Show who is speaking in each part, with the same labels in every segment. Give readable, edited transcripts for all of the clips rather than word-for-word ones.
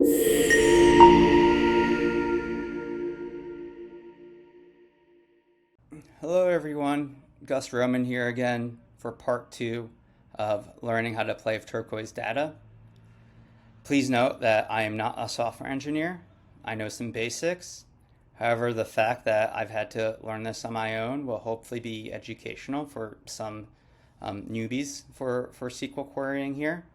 Speaker 1: Hello everyone, Gus Roman here again for part 2 of learning how to play with Turquoise data. Please note that I am not a software engineer. I know some basics. However, the fact that I've had to learn this on my own will hopefully be educational for some newbies for SQL querying here.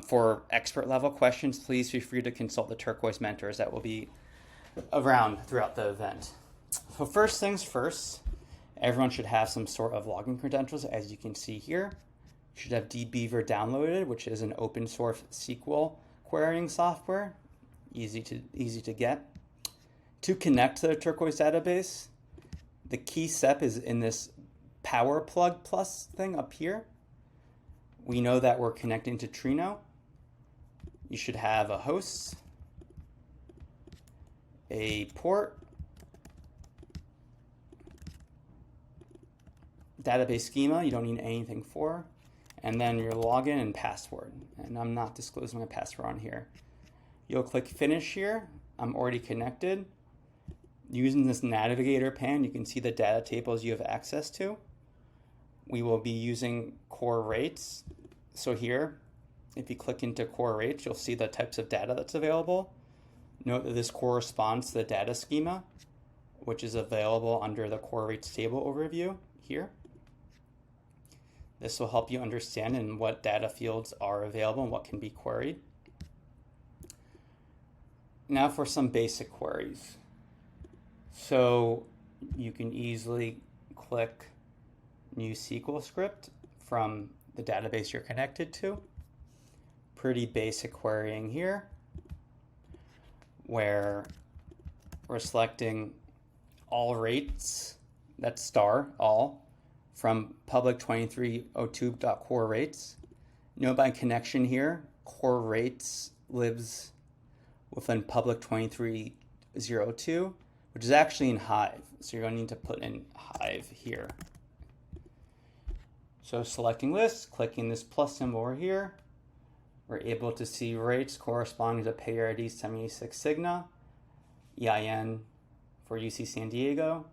Speaker 1: For expert level questions, please feel free to consult the Turquoise mentors that will be around throughout the event. So first things first, everyone should have some sort of login credentials. As you can see here, you should have dbeaver downloaded, which is an open source SQL querying software, easy to get. To connect to the Turquoise database, the key step is in this power plug plus thing up here. We know that we're connecting to Trino. You should have a host, a port, database schema you don't need anything for, and then your login and password. And I'm not disclosing my password on here. You'll click finish here. I'm already connected. Using this navigator pane, you can see the data tables you have access to. We will be using core rates. So here, if you click into core rates, you'll see the types of data that's available. Note that this corresponds to the data schema, which is available under the core rates table overview here. This will help you understand in what data fields are available and what can be queried. Now for some basic queries. So you can easily click new SQL script from the database you're connected to. Pretty basic querying here, where we're selecting all rates, that's star, all, from public 2302.core rates. Note by connection here, core rates lives within public 2302, which is actually in Hive. So you're going to need to put in Hive here. So selecting list, clicking this plus symbol over here, we're able to see rates corresponding to payer ID 76 Cigna, EIN for UC San Diego,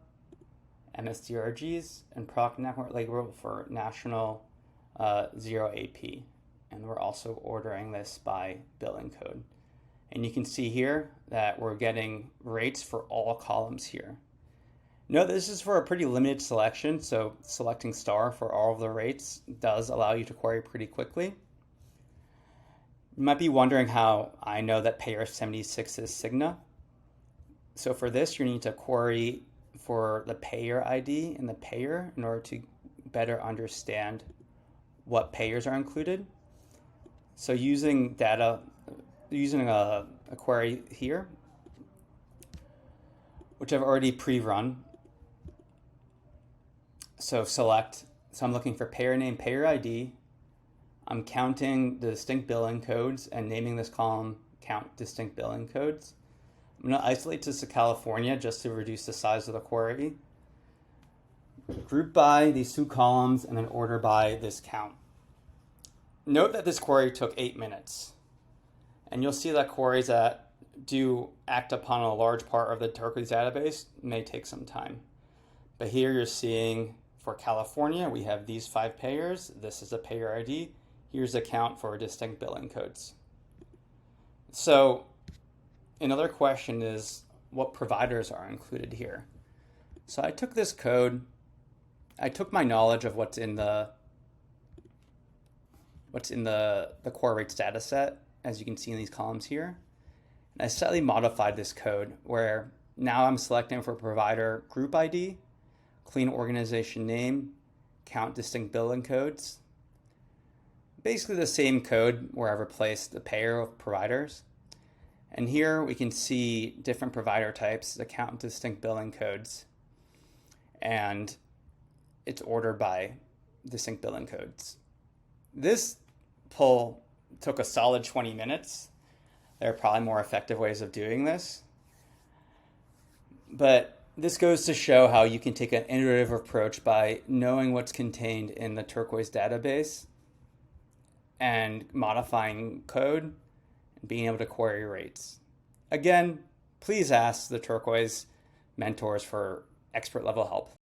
Speaker 1: MSDRGs, and product network label for national 0 AP. And we're also ordering this by billing code. And you can see here that we're getting rates for all columns here. Note this is for a pretty limited selection, so selecting star for all of the rates does allow you to query pretty quickly. You might be wondering how I know that payer 76 is Cigna. So for this, you need to query for the payer ID and the payer in order to better understand what payers are included. So using a query here, which I've already pre-run. So I'm looking for payer name, payer ID. I'm counting the distinct billing codes and naming this column count distinct billing codes. I'm going to isolate this to California just to reduce the size of the query. Group by these two columns and then order by this count. Note that this query took 8 minutes. And you'll see that queries that do act upon a large part of the Turquoise database may take some time. But here you're seeing for California, we have these 5 payers. This is a payer ID. Here's a count for distinct billing codes. So another question is what providers are included here. So I took this code, I took my knowledge of what's in the core rates data set, as you can see in these columns here. And I slightly modified this code where now I'm selecting for provider group ID, clean organization name, count distinct billing codes. Basically the same code where I've replaced the payer of providers. And here we can see different provider types that count distinct billing codes. And it's ordered by distinct billing codes. This pull took a solid 20 minutes. There are probably more effective ways of doing this. But this goes to show how you can take an iterative approach by knowing what's contained in the Turquoise database and modifying code being able to query rates. Again, please ask the Turquoise mentors for expert level help.